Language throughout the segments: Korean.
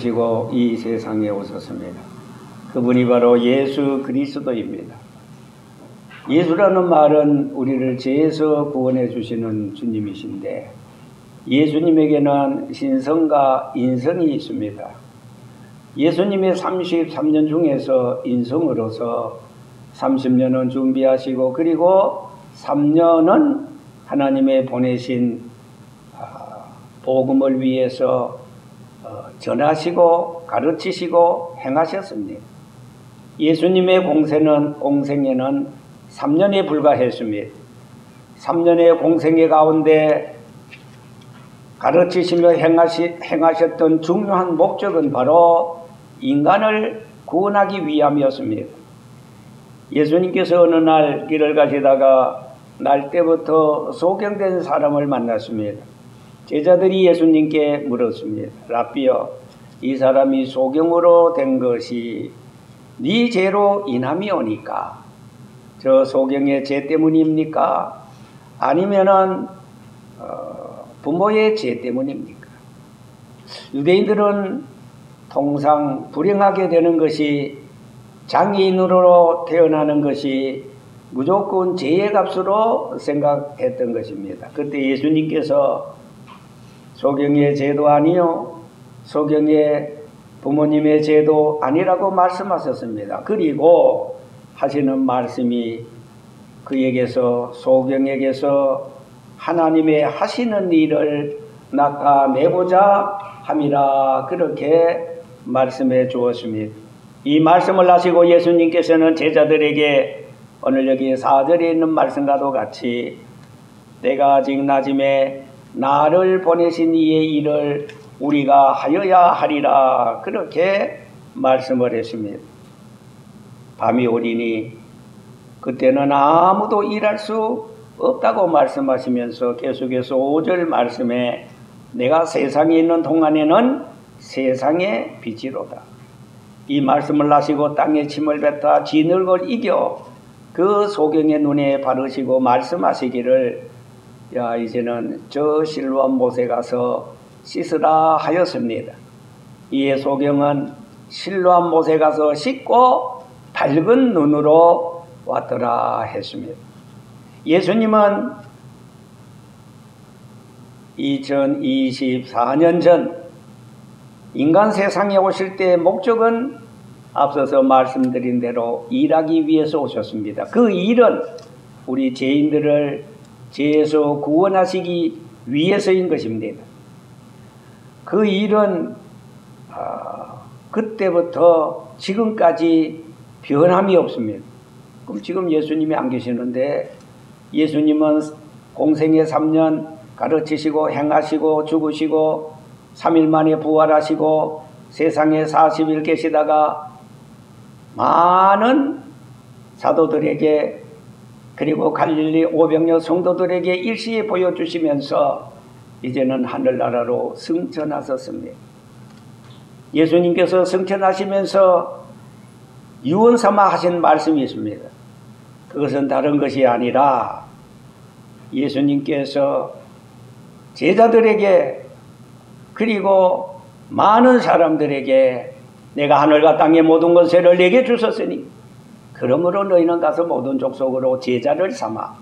가르치시고 이 세상에 오셨습니다. 그분이 바로 예수 그리스도입니다. 예수라는 말은 우리를 죄에서 구원해 주시는 주님이신데, 예수님에게는 신성과 인성이 있습니다. 예수님의 33년 중에서 인성으로서 30년은 준비하시고, 그리고 3년은 하나님의 보내신 복음을 위해서 전하시고 가르치시고 행하셨습니다. 예수님의 공생에는 3년에 불과했습니다. 3년의 공생애 가운데 가르치시며 행하셨던 중요한 목적은 바로 인간을 구원하기 위함이었습니다. 예수님께서 어느 날 길을 가시다가 날 때부터 소경된 사람을 만났습니다. 제자들이 예수님께 물었습니다. 라비여, 이 사람이 소경으로 된 것이 네 죄로 인함이 오니까 저 소경의 죄 때문입니까? 아니면은 부모의 죄 때문입니까? 유대인들은 통상 불행하게 되는 것이, 장애인으로 태어나는 것이 무조건 죄의 값으로 생각했던 것입니다. 그때 예수님께서 소경의 죄도 아니요, 소경의 부모님의 죄도 아니라고 말씀하셨습니다. 그리고 하시는 말씀이 그에게서, 소경에게서 하나님의 하시는 일을 나타내고자 함이라, 그렇게 말씀해 주었습니다. 이 말씀을 하시고 예수님께서는 제자들에게 오늘 여기 4절에 있는 말씀과도 같이 때가 아직 낮음에 나를 보내신 이의 일을 우리가 하여야 하리라, 그렇게 말씀을 했습니다. 밤이 오리니 그때는 아무도 일할 수 없다고 말씀하시면서 계속해서 5절 말씀에 내가 세상에 있는 동안에는 세상의 빛이로다. 이 말씀을 하시고 땅에 침을 뱉어 진흙을 이겨 그 소경의 눈에 바르시고 말씀하시기를, 야, 이제는 저 실로암 못에 가서 씻으라 하였습니다. 이에 소경은 실로암 못에 가서 씻고 밝은 눈으로 왔더라 했습니다. 예수님은 2024년 전 인간 세상에 오실 때의 목적은 앞서서 말씀드린 대로 일하기 위해서 오셨습니다. 그 일은 우리 죄인들을 죄에서 구원하시기 위해서인 것입니다. 그 일은 그때부터 지금까지 변함이 없습니다. 그럼 지금 예수님이 안 계시는데, 예수님은 공생애 3년 가르치시고 행하시고 죽으시고 3일 만에 부활하시고 세상에 40일 계시다가 많은 사도들에게, 그리고 갈릴리 500여 성도들에게 일시에 보여주시면서 이제는 하늘나라로 승천하셨습니다. 예수님께서 승천하시면서 유언 삼아 하신 말씀이 있습니다. 그것은 다른 것이 아니라 예수님께서 제자들에게, 그리고 많은 사람들에게 내가 하늘과 땅의 모든 것을 내게 주셨으니 그러므로 너희는 가서 모든 족속으로 제자를 삼아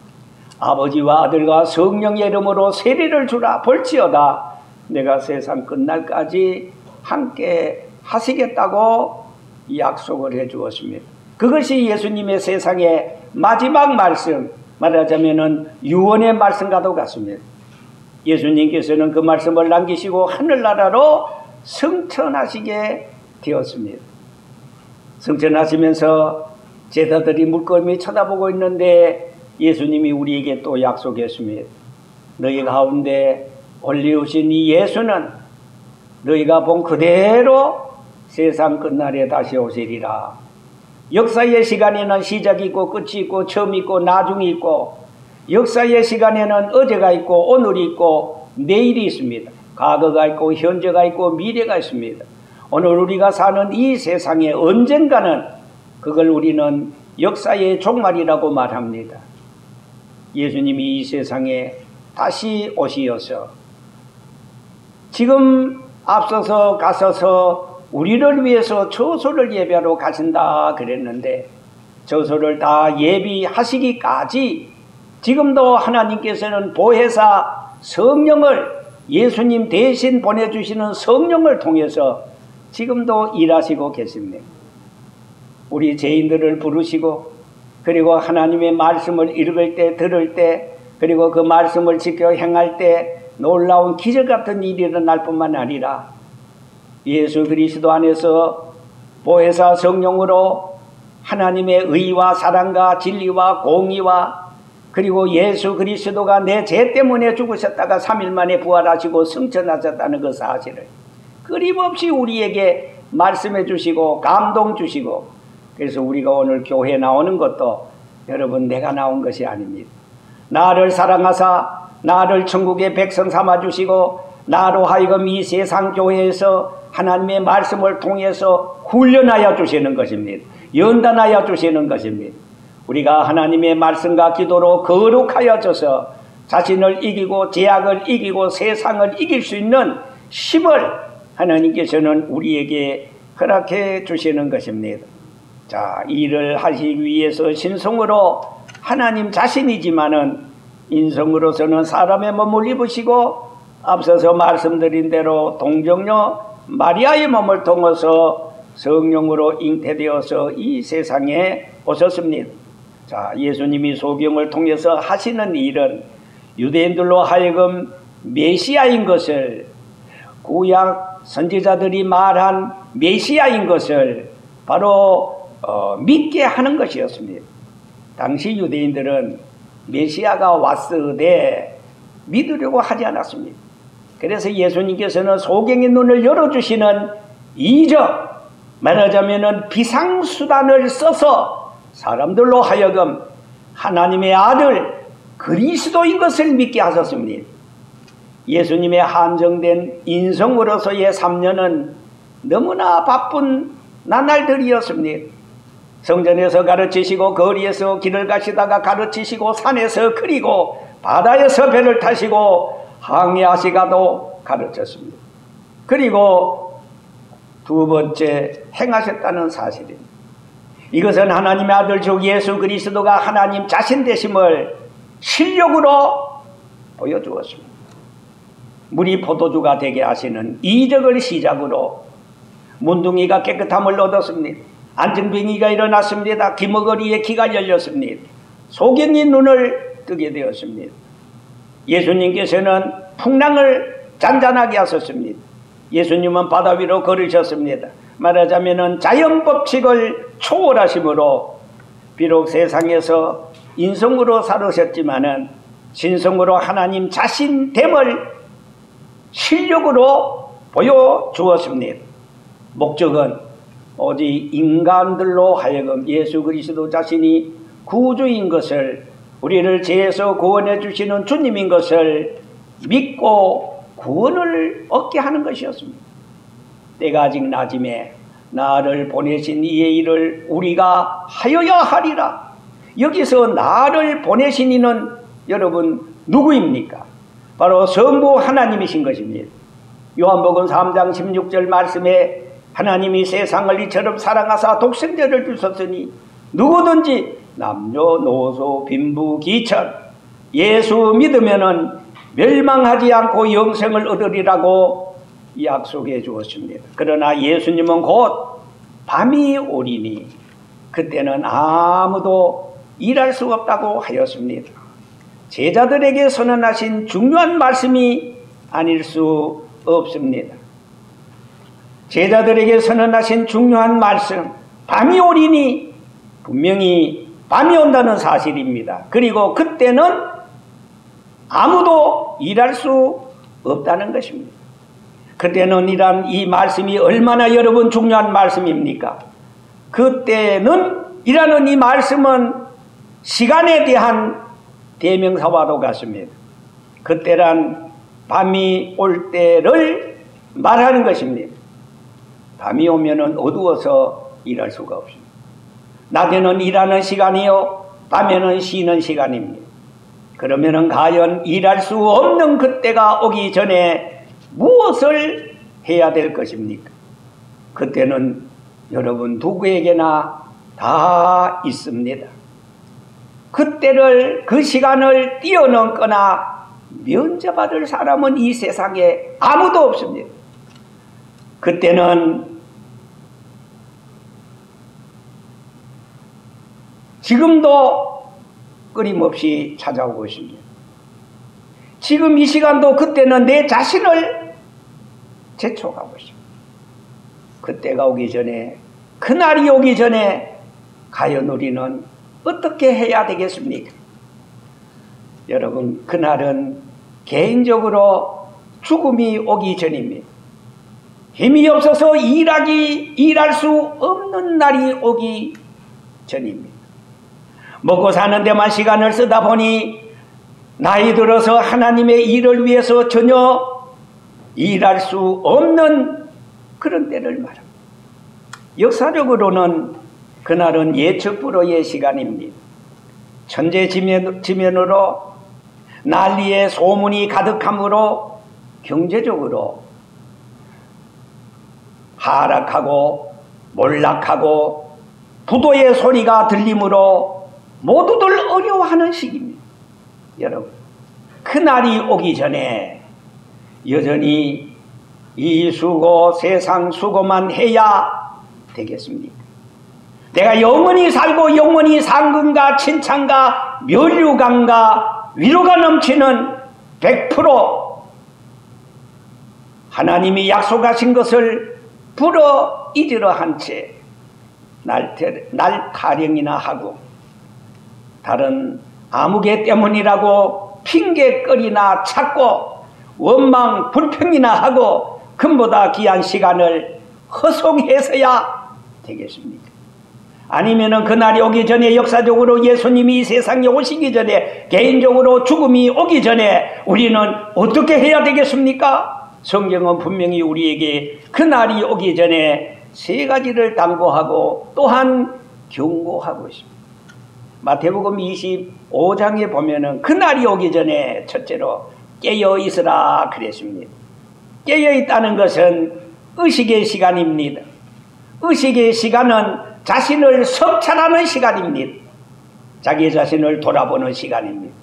아버지와 아들과 성령의 이름으로 세례를 주라. 볼지어다 내가 세상 끝날까지 함께 하시겠다고 약속을 해 주었습니다. 그것이 예수님의 세상의 마지막 말씀, 말하자면은 유언의 말씀과도 같습니다. 예수님께서는 그 말씀을 남기시고 하늘나라로 승천하시게 되었습니다. 승천하시면서 제자들이 물끄러미 쳐다보고 있는데 예수님이 우리에게 또 약속했습니다. 너희 가운데 올리우신 이 예수는 너희가 본 그대로 세상 끝날에 다시 오시리라. 역사의 시간에는 시작이 있고 끝이 있고 처음이 있고 나중이 있고, 역사의 시간에는 어제가 있고 오늘이 있고 내일이 있습니다. 과거가 있고 현재가 있고 미래가 있습니다. 오늘 우리가 사는 이 세상에 언젠가는 그걸 우리는 역사의 종말이라고 말합니다. 예수님이 이 세상에 다시 오시어서 지금 앞서서 가서서 우리를 위해서 처소를 예비하러 가신다 그랬는데 처소를 다 예비하시기까지 지금도 하나님께서는 보혜사 성령을 예수님 대신 보내주시는 성령을 통해서 지금도 일하시고 계십니다. 우리 죄인들을 부르시고 그리고 하나님의 말씀을 읽을 때 들을 때 그리고 그 말씀을 지켜 행할 때 놀라운 기적 같은 일이 일어날 뿐만 아니라 예수 그리스도 안에서 보혜사 성령으로 하나님의 의와 사랑과 진리와 공의와 그리고 예수 그리스도가 내 죄 때문에 죽으셨다가 3일 만에 부활하시고 승천하셨다는 그 사실을 끊임없이 우리에게 말씀해 주시고 감동 주시고, 그래서 우리가 오늘 교회에 나오는 것도 여러분 내가 나온 것이 아닙니다. 나를 사랑하사 나를 천국의 백성 삼아 주시고 나로 하여금 이 세상 교회에서 하나님의 말씀을 통해서 훈련하여 주시는 것입니다. 연단하여 주시는 것입니다. 우리가 하나님의 말씀과 기도로 거룩하여져서 자신을 이기고 죄악을 이기고 세상을 이길 수 있는 힘을 하나님께서는 우리에게 허락해 주시는 것입니다. 자, 이 일을 하시기 위해서 신성으로 하나님 자신이지만은 인성으로서는 사람의 몸을 입으시고 앞서서 말씀드린 대로 동정녀 마리아의 몸을 통해서 성령으로 잉태되어서 이 세상에 오셨습니다. 자, 예수님이 소경을 통해서 하시는 일은 유대인들로 하여금 메시아인 것을, 구약 선지자들이 말한 메시아인 것을 바로 믿게 하는 것이었습니다. 당시 유대인들은 메시아가 왔으되 믿으려고 하지 않았습니다. 그래서 예수님께서는 소경의 눈을 열어주시는 이적, 말하자면 비상수단을 써서 사람들로 하여금 하나님의 아들 그리스도인 것을 믿게 하셨습니다. 예수님의 한정된 인성으로서의 3년은 너무나 바쁜 나날들이었습니다. 성전에서 가르치시고 거리에서 길을 가시다가 가르치시고 산에서 그리고 바다에서 배를 타시고 항해하시가도 가르쳤습니다. 그리고 두 번째 행하셨다는 사실입니다. 이것은 하나님의 아들 주 예수 그리스도가 하나님 자신 되심을 실력으로 보여주었습니다. 물이 포도주가 되게 하시는 이적을 시작으로 문둥이가 깨끗함을 얻었습니다. 안증뱅이가 일어났습니다. 기머거리에 기가 열렸습니다. 소경이 눈을 뜨게 되었습니다. 예수님께서는 풍랑을 잔잔하게 하셨습니다. 예수님은 바다 위로 걸으셨습니다. 말하자면 자연법칙을 초월하심으로 비록 세상에서 인성으로 살으셨지만은 신성으로 하나님 자신됨을 실력으로 보여주었습니다. 목적은 오직 인간들로 하여금 예수 그리스도 자신이 구주인 것을, 우리를 죄에서 구원해 주시는 주님인 것을 믿고 구원을 얻게 하는 것이었습니다. 때가 아직 낮음에 나를 보내신 이의 일을 우리가 하여야 하리라. 여기서 나를 보내신 이는 여러분 누구입니까? 바로 성부 하나님이신 것입니다. 요한복음 3장 16절 말씀에 하나님이 세상을 이처럼 사랑하사 독생자를 주셨으니 누구든지 남녀노소 빈부귀천 예수 믿으면은 멸망하지 않고 영생을 얻으리라고 약속해 주었습니다. 그러나 예수님은 곧 밤이 오리니 그때는 아무도 일할 수 없다고 하였습니다. 제자들에게 선언하신 중요한 말씀이 아닐 수 없습니다. 제자들에게 선언하신 중요한 말씀, 밤이 오리니 분명히 밤이 온다는 사실입니다. 그리고 그때는 아무도 일할 수 없다는 것입니다. 그때는 이 말씀이 얼마나 여러분 중요한 말씀입니까? 그때는 이라는 이 말씀은 시간에 대한 대명사와도 같습니다. 그때란 밤이 올 때를 말하는 것입니다. 밤이 오면은 어두워서 일할 수가 없습니다. 낮에는 일하는 시간이요, 밤에는 쉬는 시간입니다. 그러면은 과연 일할 수 없는 그때가 오기 전에 무엇을 해야 될 것입니까? 그때는 여러분 누구에게나 다 있습니다. 그때를, 그 시간을 뛰어넘거나 면제받을 사람은 이 세상에 아무도 없습니다. 그때는 지금도 끊임없이 찾아오고 있습니다. 지금 이 시간도 그때는 내 자신을 재촉하고 있습니다. 그때가 오기 전에, 그날이 오기 전에 과연 우리는 어떻게 해야 되겠습니까? 여러분, 그날은 개인적으로 죽음이 오기 전입니다. 힘이 없어서 일할 수 없는 날이 오기 전입니다. 먹고 사는 데만 시간을 쓰다 보니 나이 들어서 하나님의 일을 위해서 전혀 일할 수 없는 그런 때를 말합니다. 역사적으로는 그날은 예측불허의 시간입니다. 천재지변으로 난리의 소문이 가득하므로 경제적으로 하락하고 몰락하고 부도의 소리가 들리므로 모두들 어려워하는 시기입니다. 여러분, 그날이 오기 전에 여전히 이 수고, 세상 수고만 해야 되겠습니까? 내가 영원히 살고 영원히 상근과 칭찬과 면류관과 위로가 넘치는 100% 하나님이 약속하신 것을 불어 잊으려 한 채 날 타령이나 하고 다른 아무개 때문이라고 핑계거리나 찾고 원망 불평이나 하고 금보다 귀한 시간을 허송해서야 되겠습니까? 아니면은 그날이 오기 전에, 역사적으로 예수님이 이 세상에 오시기 전에, 개인적으로 죽음이 오기 전에 우리는 어떻게 해야 되겠습니까? 성경은 분명히 우리에게 그날이 오기 전에 세 가지를 당부하고 또한 경고하고 있습니다. 마태복음 25장에 보면은 그날이 오기 전에 첫째로 깨어 있으라 그랬습니다. 깨어 있다는 것은 의식의 시간입니다. 의식의 시간은 자신을 성찰하는 시간입니다. 자기 자신을 돌아보는 시간입니다.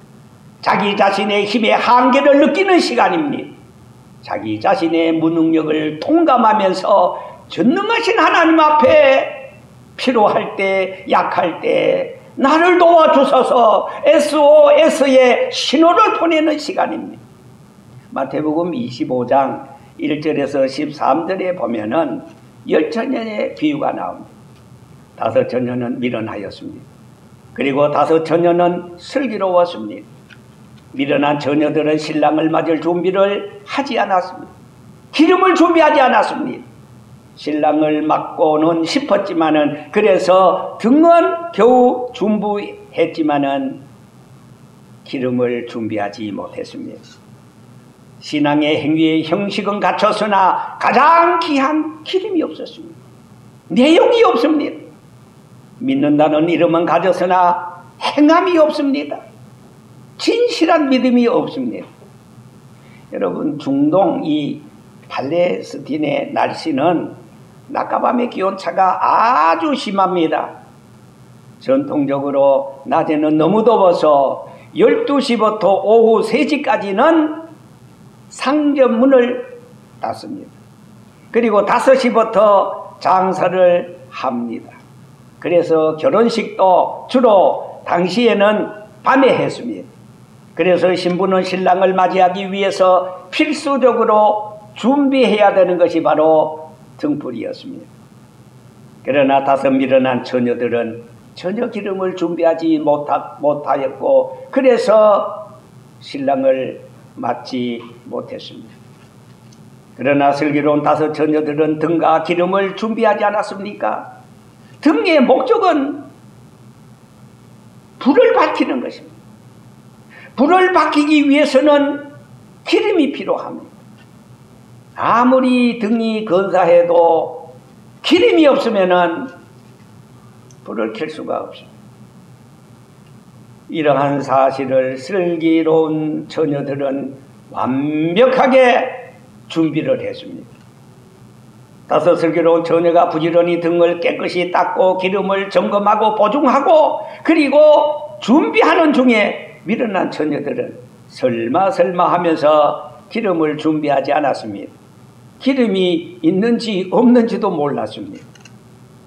자기 자신의 힘의 한계를 느끼는 시간입니다. 자기 자신의 무능력을 통감하면서 전능하신 하나님 앞에 필요할 때, 약할 때 나를 도와주소서 SOS의 신호를 보내는 시간입니다. 마태복음 25장 1절에서 13절에 보면은 10처녀의 비유가 나옵니다. 5처녀는 미련하였습니다. 그리고 5처녀는 슬기로웠습니다. 미련한 처녀들은 신랑을 맞을 준비를 하지 않았습니다. 기름을 준비하지 않았습니다. 신랑을 맞고는 싶었지만은, 그래서 등은 겨우 준비했지만은 기름을 준비하지 못했습니다. 신앙의 행위의 형식은 갖췄으나 가장 귀한 기름이 없었습니다. 내용이 없습니다. 믿는다는 이름은 가졌으나 행함이 없습니다. 진실한 믿음이 없습니다. 여러분, 중동 이 팔레스틴의 날씨는 낮과 밤의 기온차가 아주 심합니다. 전통적으로 낮에는 너무 더워서 12시부터 오후 3시까지는 상점문을 닫습니다. 그리고 5시부터 장사를 합니다. 그래서 결혼식도 주로 당시에는 밤에 했습니다. 그래서 신부는 신랑을 맞이하기 위해서 필수적으로 준비해야 되는 것이 바로 등불이었습니다. 그러나 5 미련한 처녀들은 전혀 기름을 준비하지 못하였고, 그래서 신랑을 맞지 못했습니다. 그러나 슬기로운 5 처녀들은 등과 기름을 준비하지 않았습니까? 등의 목적은 불을 밝히는 것입니다. 불을 밝히기 위해서는 기름이 필요합니다. 아무리 등이 근사해도 기름이 없으면은 불을 켤 수가 없습니다. 이러한 사실을 슬기로운 처녀들은 완벽하게 준비를 했습니다. 다섯슬기로운 처녀가 부지런히 등을 깨끗이 닦고 기름을 점검하고 보증하고 그리고 준비하는 중에 미련한 처녀들은 설마 하면서 기름을 준비하지 않았습니다. 기름이 있는지 없는지도 몰랐습니다.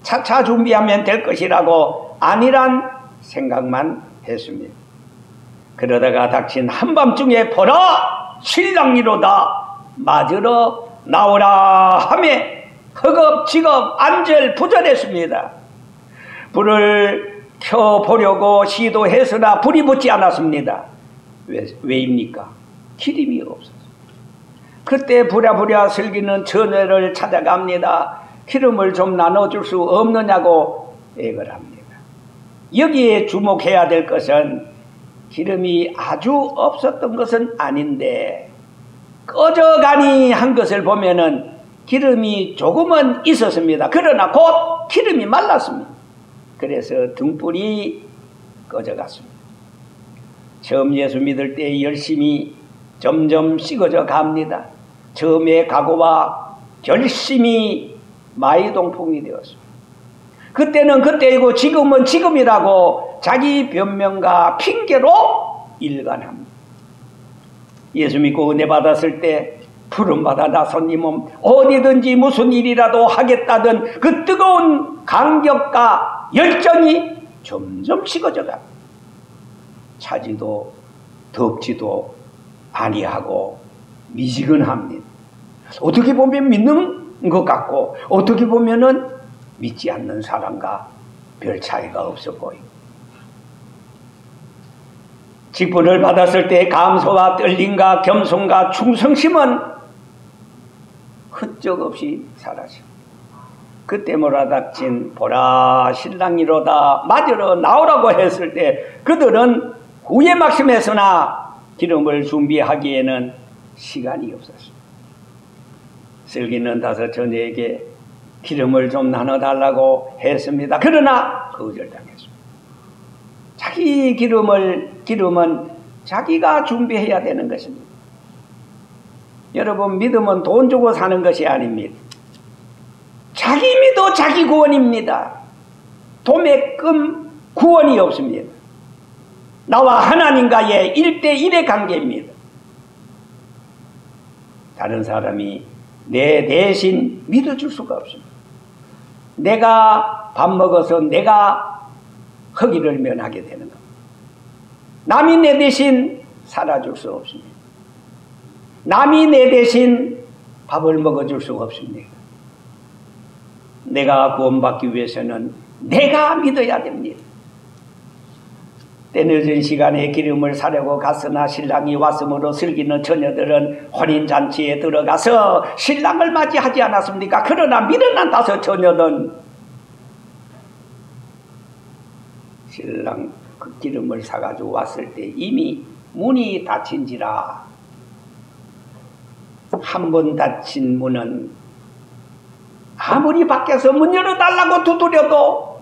차차 준비하면 될 것이라고 아니란 생각만 했습니다. 그러다가 닥친 한밤중에 보라 신랑이로다 맞으러 나오라 하매 허겁지겁 안절부절했습니다. 불을 켜보려고 시도했으나 불이 붙지 않았습니다. 왜입니까? 기름이 없어서. 그때 부랴부랴 슬기는 처녀를 찾아갑니다. 기름을 좀 나눠줄 수 없느냐고 애걸 합니다. 여기에 주목해야 될 것은 기름이 아주 없었던 것은 아닌데 꺼져가니 한 것을 보면은 기름이 조금은 있었습니다. 그러나 곧 기름이 말랐습니다. 그래서 등불이 꺼져갔습니다. 처음 예수 믿을 때 열심히 점점 식어져 갑니다. 처음에 각오와 결심이 마이동풍이 되었습니다. 그때는 그때이고 지금은 지금이라고 자기 변명과 핑계로 일관합니다. 예수 믿고 은혜 받았을 때 부름받아 나선 이 몸 어디든지 무슨 일이라도 하겠다던 그 뜨거운 감격과 열정이 점점 식어져 갑니다. 차지도 덥지도 아니하고 미지근합니다. 어떻게 보면 믿는 것 같고 어떻게 보면은 믿지 않는 사람과 별 차이가 없어 보이고 직분을 받았을 때 감사와 떨림과 겸손과 충성심은 흔적없이 사라져. 그때 몰아닥친 보라 신랑이로다 맞으러 나오라고 했을 때 그들은 후에 막심했으나 기름을 준비하기에는 시간이 없었습니다. 슬기는 다섯 처녀에게 기름을 좀 나눠달라고 했습니다. 그러나 거절당했습니다. 자기 기름은 자기가 준비해야 되는 것입니다. 여러분 믿음은 돈 주고 사는 것이 아닙니다. 자기 믿어 자기 구원입니다. 도매금 구원이 없습니다. 나와 하나님과의 1대1의 관계입니다. 다른 사람이 내 대신 믿어줄 수가 없습니다. 내가 밥 먹어서 내가 허기를 면하게 되는 겁니다. 남이 내 대신 살아줄 수 없습니다. 남이 내 대신 밥을 먹어줄 수가 없습니다. 내가 구원받기 위해서는 내가 믿어야 됩니다. 때늦은 시간에 기름을 사려고 갔으나 신랑이 왔으므로 슬기는 처녀들은 혼인잔치에 들어가서 신랑을 맞이하지 않았습니까? 그러나 미련한 다섯 처녀는 신랑 그 기름을 사가지고 왔을 때 이미 문이 닫힌지라 한 번 닫힌 문은 아무리 밖에서 문 열어달라고 두드려도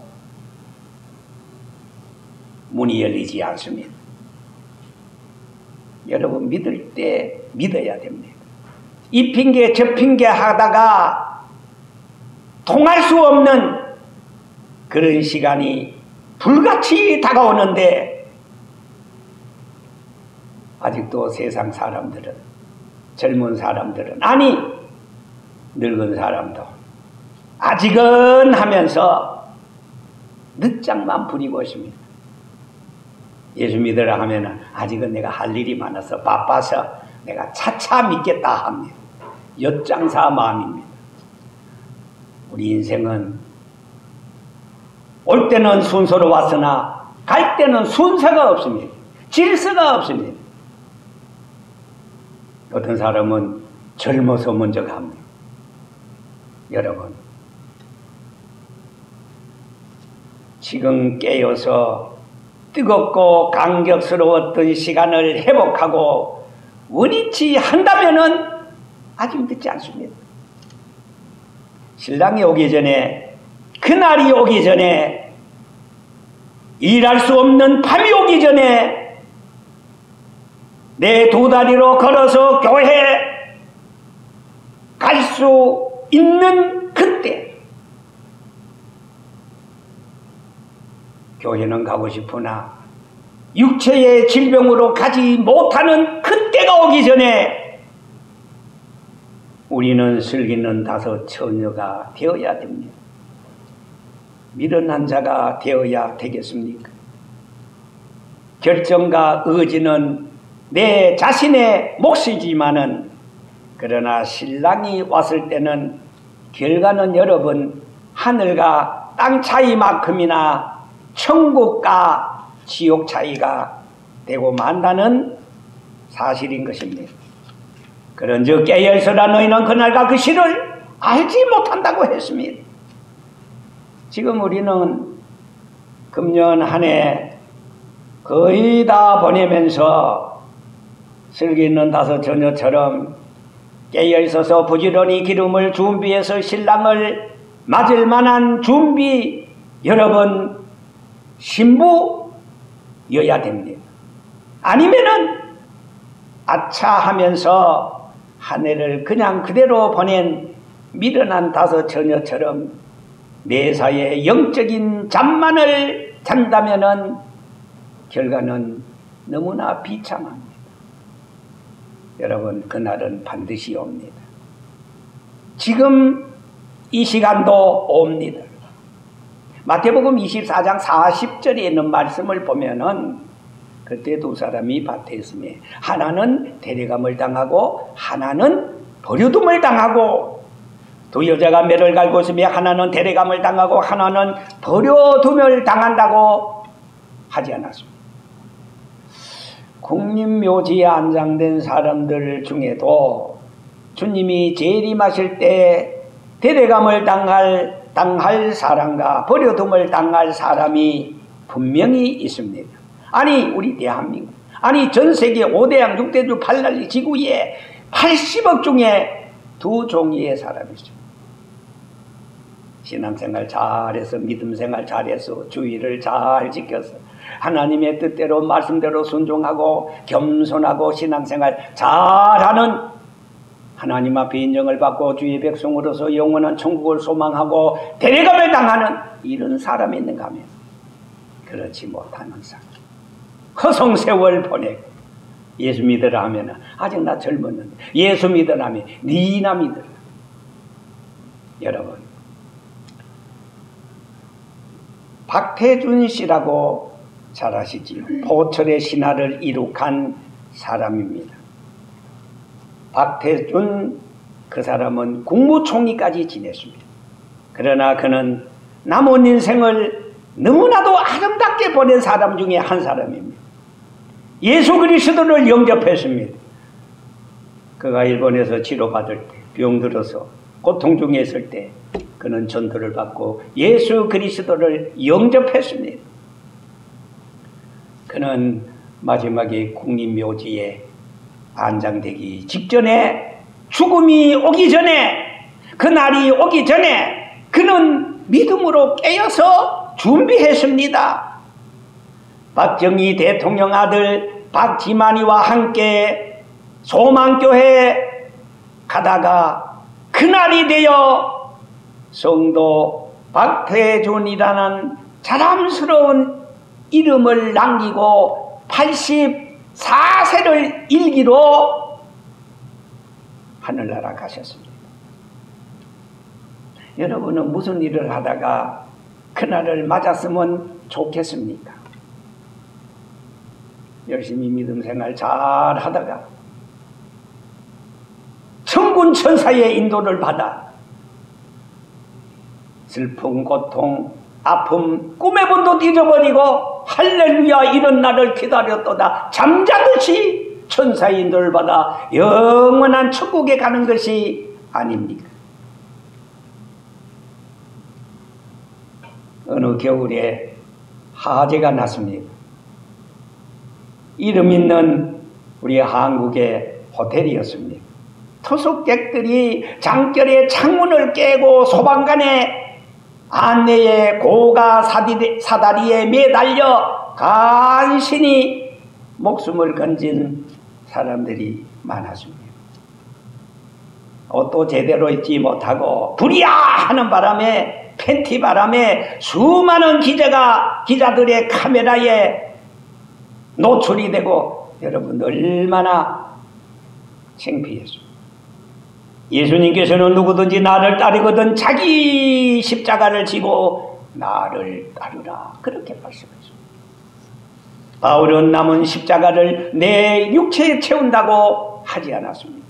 문이 열리지 않습니다. 여러분 믿을 때 믿어야 됩니다. 이 핑계 저 핑계 하다가 통할 수 없는 그런 시간이 불같이 다가오는데 아직도 세상 사람들은 젊은 사람들은 아니 늙은 사람도 아직은 하면서 늦장만 부리고 있습니다. 예수 믿으라 하면 아직은 내가 할 일이 많아서 바빠서 내가 차차 믿겠다 합니다. 엿장사 마음입니다. 우리 인생은 올 때는 순서로 왔으나 갈 때는 순서가 없습니다. 질서가 없습니다. 어떤 사람은 젊어서 먼저 갑니다. 여러분 지금 깨어서 뜨겁고 감격스러웠던 시간을 회복하고 원위치 한다면은 아직 늦지 않습니다. 신랑이 오기 전에 그날이 오기 전에 일할 수 없는 밤이 오기 전에 내 두 다리로 걸어서 교회 갈 수 있는 그때 교회는 가고 싶으나 육체의 질병으로 가지 못하는 그때가 오기 전에 우리는 슬기는 다섯 처녀가 되어야 됩니다. 미련한 자가 되어야 되겠습니까? 결정과 의지는 내 자신의 몫이지만은 그러나 신랑이 왔을 때는 결과는 여러분 하늘과 땅 차이만큼이나 천국과 지옥 차이가 되고 만다는 사실인 것입니다. 그런즉 깨어있으라 너희는 그날과 그 시를 알지 못한다고 했습니다. 지금 우리는 금년 한 해 거의 다 보내면서 슬기 있는 다섯 처녀처럼 깨어있어서 부지런히 기름을 준비해서 신랑을 맞을 만한 준비, 여러분 신부여야 됩니다. 아니면은 아차 하면서 한 해를 그냥 그대로 보낸 미련한 다섯 처녀처럼 매사에 영적인 잠만을 잔다면은 결과는 너무나 비참합니다. 여러분, 그날은 반드시 옵니다. 지금 이 시간도 옵니다. 마태복음 24장 40절에 있는 말씀을 보면은 그때 두 사람이 밭에 있으며 하나는 데려감을 당하고 하나는 버려둠을 당하고, 두 여자가 매를 갈고 있으며 하나는 데려감을 당하고 하나는 버려둠을 당한다고 하지 않았습니다. 국립묘지에 안장된 사람들 중에도 주님이 재림하실 때 데려감을 당할 사람과 버려둠을 당할 사람이 분명히 있습니다. 아니 우리 대한민국, 아니 전세계 5대양 6대주 8난리 지구에 80억 중에 두 종류의 사람이 있습니다. 신앙생활 잘해서, 믿음생활 잘해서, 주의를 잘 지켜서 하나님의 뜻대로 말씀대로 순종하고 겸손하고 신앙생활 잘하는, 하나님 앞에 인정을 받고 주의 백성으로서 영원한 천국을 소망하고 데려감을 당하는 이런 사람이 있는가 하면 그렇지 못하는 사람, 허송세월 보내고 예수 믿으라 하면 아직 나 젊었는데 예수 믿으라 하면 니나 믿으라. 여러분, 박태준 씨라고 잘 아시지요? 포철의 신화를 이룩한 사람입니다. 박태준 그 사람은 국무총리까지 지냈습니다. 그러나 그는 남은 인생을 너무나도 아름답게 보낸 사람 중에 한 사람입니다. 예수 그리스도를 영접했습니다. 그가 일본에서 치료받을 때, 병들어서 고통 중에 있을 때 그는 전도를 받고 예수 그리스도를 영접했습니다. 그는 마지막에 국립묘지에 안장되기 직전에, 죽음이 오기 전에, 그 날이 오기 전에 그는 믿음으로 깨어서 준비했습니다. 박정희 대통령 아들 박지만이와 함께 소망교회 가다가 그날이 되어 성도 박태준이라는 자랑스러운 이름을 남기고 84세를 일기로 하늘나라 가셨습니다. 여러분은 무슨 일을 하다가 그날을 맞았으면 좋겠습니까? 열심히 믿음생활 잘 하다가 천군 천사의 인도를 받아 슬픔, 고통, 아픔, 꿈의 본도 잊어버리고 할렐루야 이런 날을 기다렸도다 잠자듯이 천사의 인도를 받아 영원한 천국에 가는 것이 아닙니까? 어느 겨울에 화재가 났습니다. 이름 있는 우리 한국의 호텔이었습니다. 투숙객들이 장결에 창문을 깨고 소방관의 안내에 고가 사다리에 매달려 간신히 목숨을 건진 사람들이 많았습니다. 옷도 제대로 입지 못하고 불이야 하는 바람에, 팬티 바람에 수많은 기자들의 카메라에 노출이 되고, 여러분 얼마나 창피했습니다. 예수님께서는 누구든지 나를 따르거든 자기 십자가를 지고 나를 따르라, 그렇게 말씀하셨습니다. 바울은 남은 십자가를 내 육체에 채운다고 하지 않았습니다.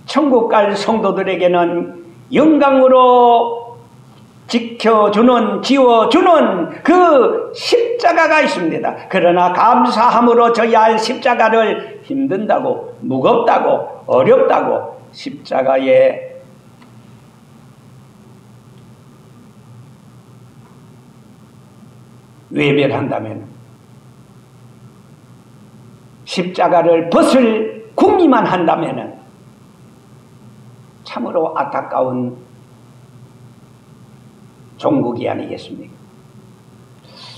천국 갈 성도들에게는 영광으로 지워주는 그 십자가가 있습니다. 그러나 감사함으로 져야 할 십자가를 힘든다고, 무겁다고, 어렵다고 십자가에 외면한다면, 십자가를 벗을 궁리만 한다면 참으로 안타까운 종국이 아니겠습니까?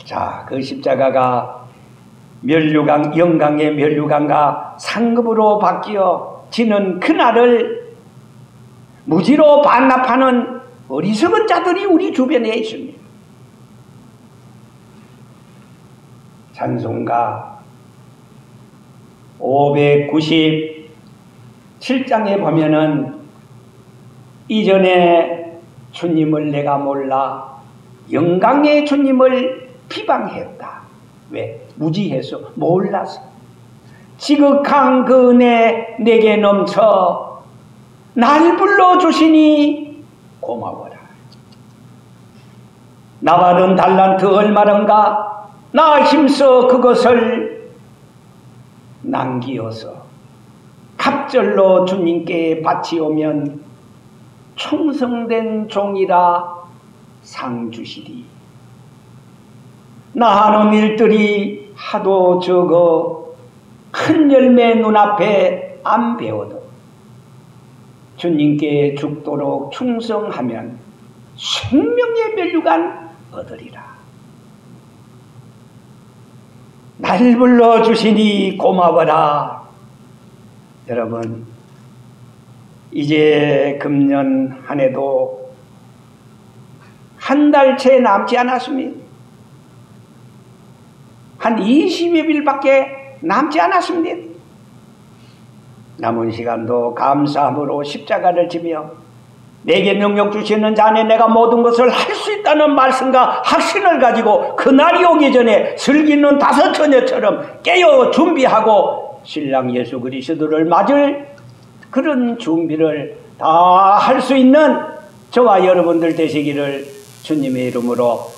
자, 그 십자가가 영광의 면류관과 상급으로 바뀌어 지는 그날을 무지로 반납하는 어리석은 자들이 우리 주변에 있습니다. 찬송가 597장에 보면은 이전에 주님을 내가 몰라 영광의 주님을 비방했다. 왜? 무지해서, 몰라서. 지극한 그 은혜 내게 넘쳐 날 불러주시니 고마워라. 나 받은 달란트 얼마런가 나 힘써 그것을 남기어서 갑절로 주님께 바치오면 충성된 종이라 상 주시리. 나 하는 일들이 하도 적어 큰 열매 눈앞에 안 배워도 주님께 죽도록 충성하면 생명의 면류관 얻으리라. 날 불러주시니 고마워라. 여러분, 이제 금년 한 해도 한 달 채 남지 않았습니다. 한 20여 일밖에 남지 않았습니다. 남은 시간도 감사함으로 십자가를 지며 내게 능력 주시는 자네 내가 모든 것을 할 수 있다는 말씀과 확신을 가지고 그날이 오기 전에 슬기는 다섯 처녀처럼 깨어 준비하고 신랑 예수 그리스도를 맞을 그런 준비를 다 할 수 있는 저와 여러분들 되시기를 주님의 이름으로